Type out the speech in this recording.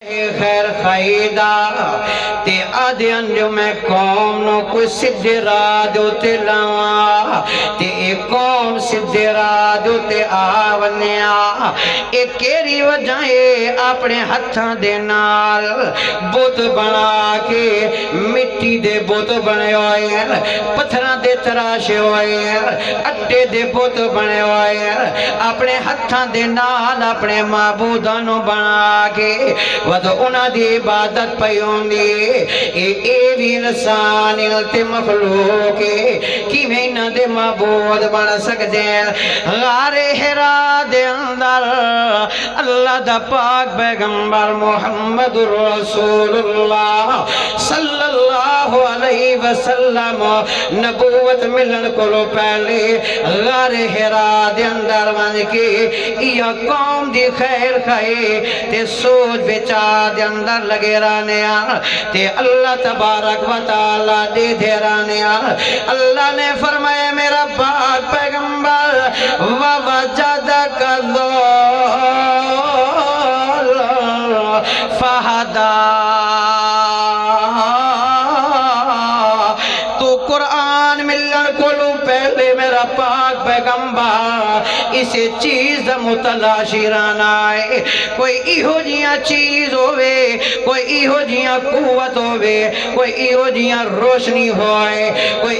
خیر خائدہ تے آدھیاں جو میں قوم نو کوئی سدھے راہ دو تے لاواں تے اے قوم سدھے راہ دو تے آونیا اے کیری وجہ اے اپنے ہتھاں دے نال بت بنا کے مٹی دے بت بنے ہوئے پتھراں دے تراشے ہوئے اٹے دے بت بنے ہوئے اپنے ہتھاں دے نال اپنے معبوداں نو بنا کے ودو انہاں دی عبادت پیون دی اے بھی انسان تے مخلوق کی میں انہاں دے معبود بن سکتے ہیں غار حرا دے اندر اللہ دا پاک پیغمبر محمد رسول اللہ صلی اللہ علیہ وسلم نبوت ملن کو پہلے غار حرا دے اندر ون کے یا قوم دی خیر خائے تے سوچ بچا دے اندر لگے رانے تے اللہ تبارک و تعالی دے دے رانے اللہ نے فرمایا میرا پاک پیغمبر وَوَجَدَكَ ضَالًّا فَهَدَىٰ تو قرآن ملن کولو پہلے میرا پاک پیغمبر اسے چیز متلاشی رانا ہے کوئی ایہو جیاں چیز ہوئے کوئی ایہو جیاں قوت ہوئے کوئی ایہو جیاں روشنی ہوئے کوئی